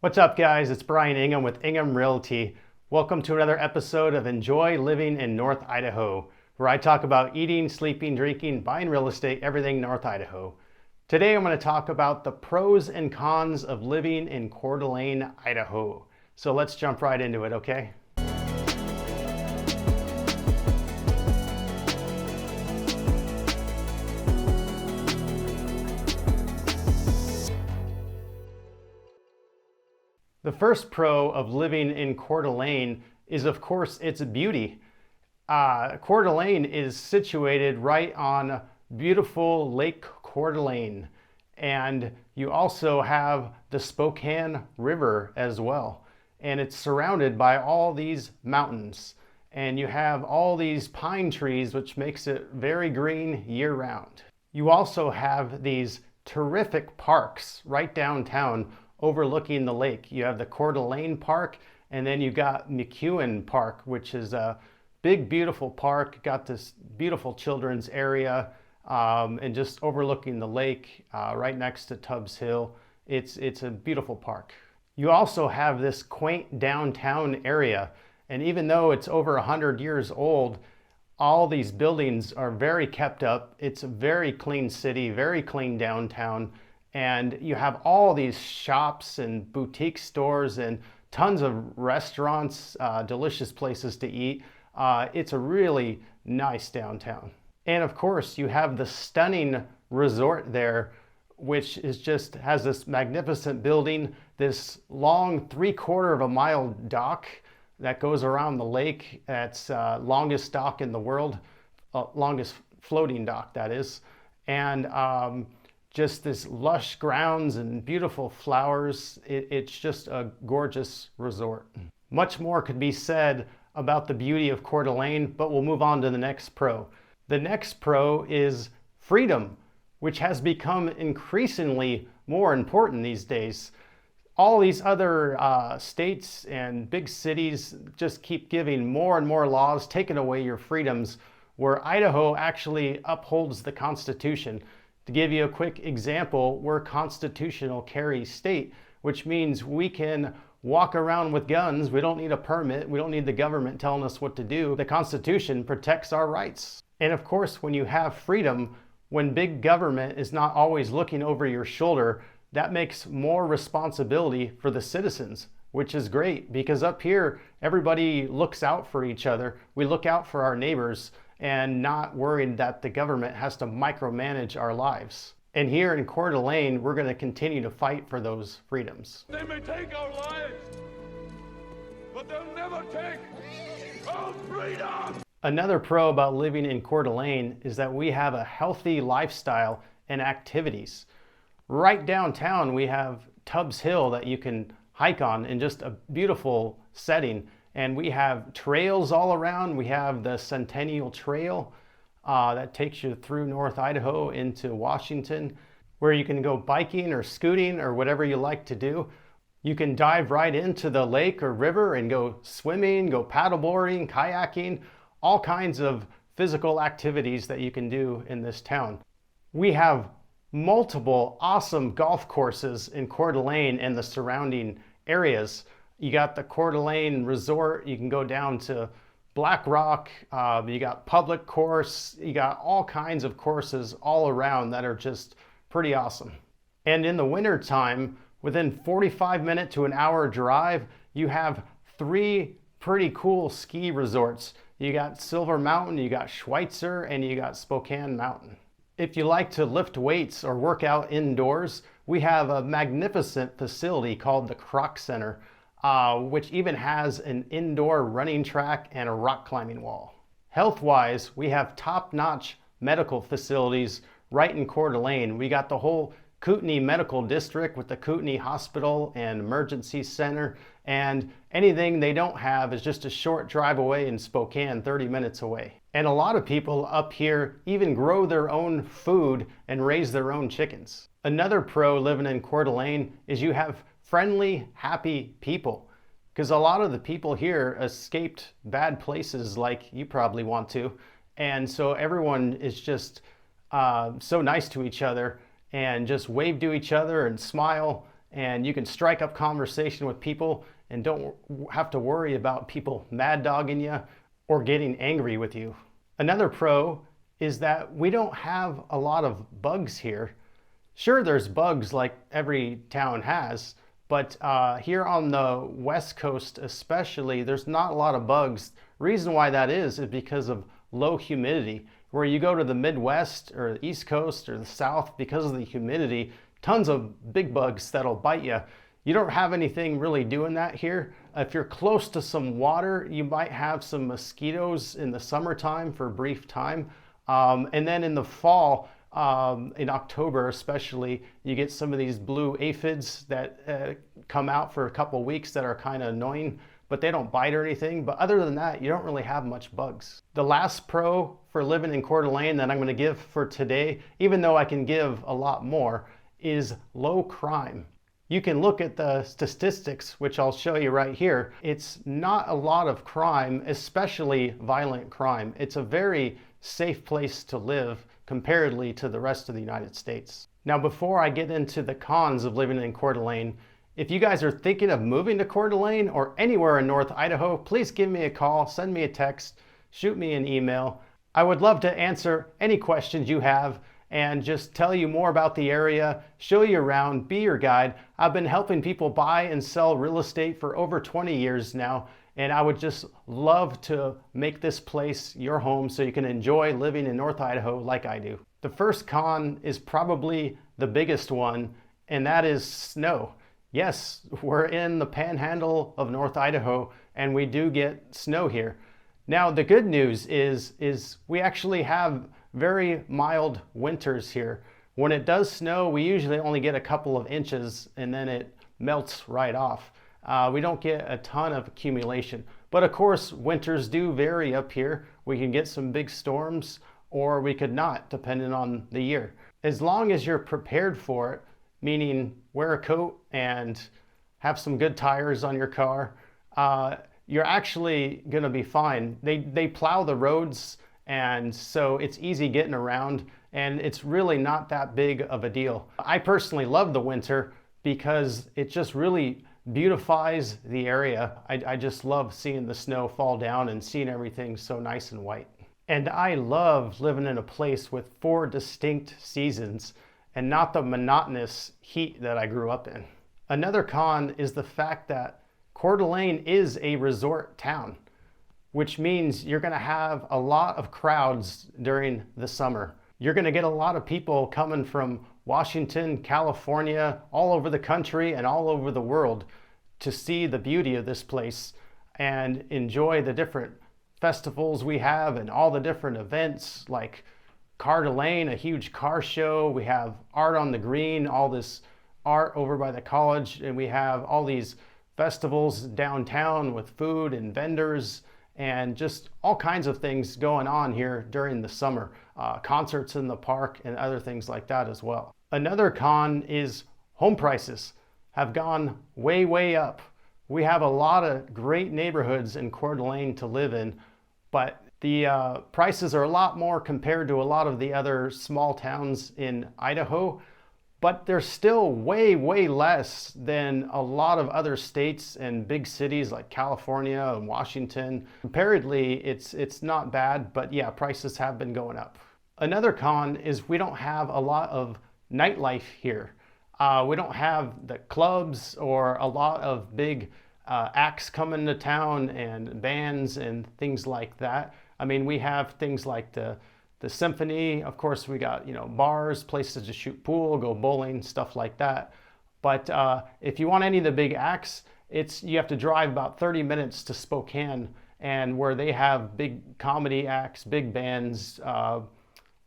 What's up, guys? It's Bryan Ingham with Ingham Realty. Welcome to another episode of Enjoy Living in North Idaho, where I talk about eating, sleeping, drinking, buying real estate, everything North Idaho. Today I'm going to talk about the pros and cons of living in Coeur d'Alene, Idaho. So let's jump right into it, okay? The first pro of living in Coeur d'Alene is, of course, its beauty. Coeur d'Alene is situated right on beautiful Lake Coeur d'Alene, and you also have the Spokane River as well. And it's surrounded by all these mountains, and you have all these pine trees, which makes it very green year-round. You also have these terrific parks right downtown overlooking the lake. You have the Coeur d'Alene Park, and then you got McEwen Park, which is a big, beautiful park. Got this beautiful children's area, and just overlooking the lake, right next to Tubbs Hill. It's a beautiful park. You also have this quaint downtown area, and even though it's over 100 years old, all these buildings are very kept up. It's a very clean city, very clean downtown. And you have all these shops and boutique stores and tons of restaurants, delicious places to eat. It's a really nice downtown. And of course, you have the stunning resort there, which is has this magnificent building, this long 3/4 of a mile dock that goes around the lake. That's longest dock in the world, longest floating dock, that is. And just this lush grounds and beautiful flowers. It's just a gorgeous resort. Much more could be said about the beauty of Coeur d'Alene, but we'll move on to the next pro. The next pro is freedom, which has become increasingly more important these days. All these other states and big cities just keep giving more and more laws, taking away your freedoms, where Idaho actually upholds the Constitution. To give you a quick example, we're a constitutional carry state, which means we can walk around with guns. We don't need a permit. We don't need the government telling us what to do. The Constitution protects our rights. And of course, when you have freedom, when big government is not always looking over your shoulder, that makes more responsibility for the citizens, which is great because up here, everybody looks out for each other. We look out for our neighbors and not worried that the government has to micromanage our lives. And here in Coeur d'Alene, we're going to continue to fight for those freedoms. They may take our lives, but they'll never take our freedom! Another pro about living in Coeur d'Alene is that we have a healthy lifestyle and activities. Right downtown, we have Tubbs Hill that you can hike on in just a beautiful setting. And we have trails all around. We have the Centennial Trail that takes you through North Idaho into Washington, where you can go biking or scooting or whatever you like to do. You can dive right into the lake or river and go swimming, go paddleboarding, kayaking, all kinds of physical activities that you can do in this town. We have multiple awesome golf courses in Coeur d'Alene and the surrounding areas. You got the Coeur d'Alene Resort. You can go down to Black Rock. You got public course. You got all kinds of courses all around that are just pretty awesome. And in the winter time, within 45-minute to an hour drive, you have 3 pretty cool ski resorts. You got Silver Mountain, you got Schweitzer, and you got Spokane Mountain. If you like to lift weights or work out indoors, we have a magnificent facility called the Croc Center, which even has an indoor running track and a rock climbing wall. Health-wise, we have top-notch medical facilities right in Coeur d'Alene. We got the whole Kootenai Medical District with the Kootenai Hospital and Emergency Center, and anything they don't have is just a short drive away in Spokane, 30 minutes away. And a lot of people up here even grow their own food and raise their own chickens. Another pro living in Coeur d'Alene is you have friendly, happy people. Because a lot of the people here escaped bad places like you probably want to. And so everyone is just so nice to each other and just wave to each other and smile and you can strike up conversation with people and don't have to worry about people mad dogging you or getting angry with you. Another pro is that we don't have a lot of bugs here. Sure, there's bugs like every town has, but here on the West Coast especially, there's not a lot of bugs. Reason why that is because of low humidity. Where you go to the Midwest or the East Coast or the South, because of the humidity, tons of big bugs that'll bite you. You don't have anything really doing that here. If you're close to some water, you might have some mosquitoes in the summertime for a brief time. And then in the fall, in October especially, you get some of these blue aphids that come out for a couple weeks that are kind of annoying, but they don't bite or anything. But other than that, you don't really have much bugs. The last pro for living in Coeur d'Alene that I'm going to give for today, even though I can give a lot more, is low crime. You can look at the statistics, which I'll show you right here. It's not a lot of crime, especially violent crime. It's a very safe place to live comparatively to the rest of the United States. Now, before I get into the cons of living in Coeur d'Alene, if you guys are thinking of moving to Coeur d'Alene or anywhere in North Idaho, please give me a call, send me a text, shoot me an email. I would love to answer any questions you have and just tell you more about the area, show you around, be your guide. I've been helping people buy and sell real estate for over 20 years now, and I would just love to make this place your home so you can enjoy living in North Idaho like I do. The first con is probably the biggest one, and that is snow. Yes, we're in the panhandle of North Idaho, and we do get snow here. Now, the good news is we actually have very mild winters here. When it does snow, we usually only get a couple of inches and then it melts right off. We don't get a ton of accumulation. But of course, winters do vary up here. We can get some big storms or we could not, depending on the year. As long as you're prepared for it, meaning wear a coat and have some good tires on your car, you're actually gonna be fine. They plow the roads, and so it's easy getting around, and it's really not that big of a deal. I personally love the winter because it just really beautifies the area. I just love seeing the snow fall down and seeing everything so nice and white. And I love living in a place with 4 distinct seasons and not the monotonous heat that I grew up in. Another con is the fact that Coeur d'Alene is a resort town, which means you're gonna have a lot of crowds during the summer. You're gonna get a lot of people coming from Washington, California, all over the country and all over the world to see the beauty of this place and enjoy the different festivals we have and all the different events like Coeur d'Alene, a huge car show. We have Art on the Green, all this art over by the college, and we have all these festivals downtown with food and vendors and just all kinds of things going on here during the summer. Concerts in the park and other things like that as well. Another con is home prices have gone way, way up. We have a lot of great neighborhoods in Coeur d'Alene to live in, but the prices are a lot more compared to a lot of the other small towns in Idaho, but they're still way, way less than a lot of other states and big cities like California and Washington. Comparatively, it's not bad, but yeah, prices have been going up. Another con is we don't have a lot of nightlife here. We don't have the clubs or a lot of big acts coming to town and bands and things like that. I mean, we have things like the symphony. Of course, we got, bars, places to shoot pool, go bowling, stuff like that. But if you want any of the big acts, you have to drive about 30 minutes to Spokane, and where they have big comedy acts, big bands,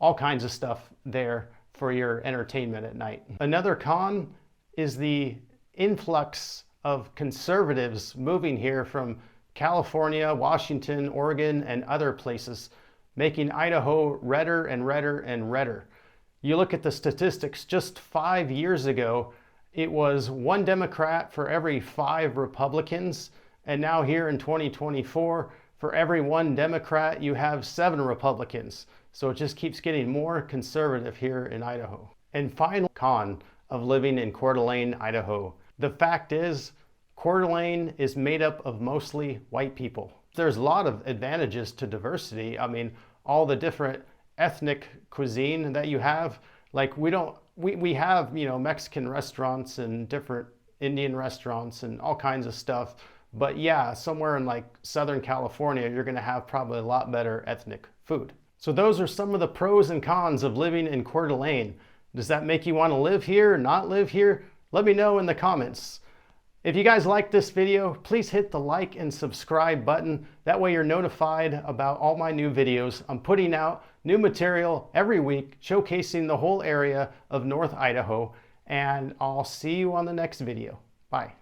all kinds of stuff there for your entertainment at night. Another con is the influx of conservatives moving here from California, Washington, Oregon, and other places, making Idaho redder and redder and redder. You look at the statistics, just 5 years ago, it was 1 Democrat for every 5 Republicans, and now here in 2024, for every 1 Democrat, you have 7 Republicans. So it just keeps getting more conservative here in Idaho. And final con of living in Coeur d'Alene, Idaho, The fact is, Coeur d'Alene is made up of mostly white people. There's a lot of advantages to diversity. I mean, all the different ethnic cuisine that you have, like we have, you know, Mexican restaurants and different Indian restaurants and all kinds of stuff. But yeah, somewhere in like Southern California, you're gonna have probably a lot better ethnic food. So those are some of the pros and cons of living in Coeur d'Alene. Does that make you want to live here, not live here? Let me know in the comments. If you guys like this video, please hit the like and subscribe button. That way you're notified about all my new videos. I'm putting out new material every week showcasing the whole area of North Idaho, and I'll see you on the next video. Bye.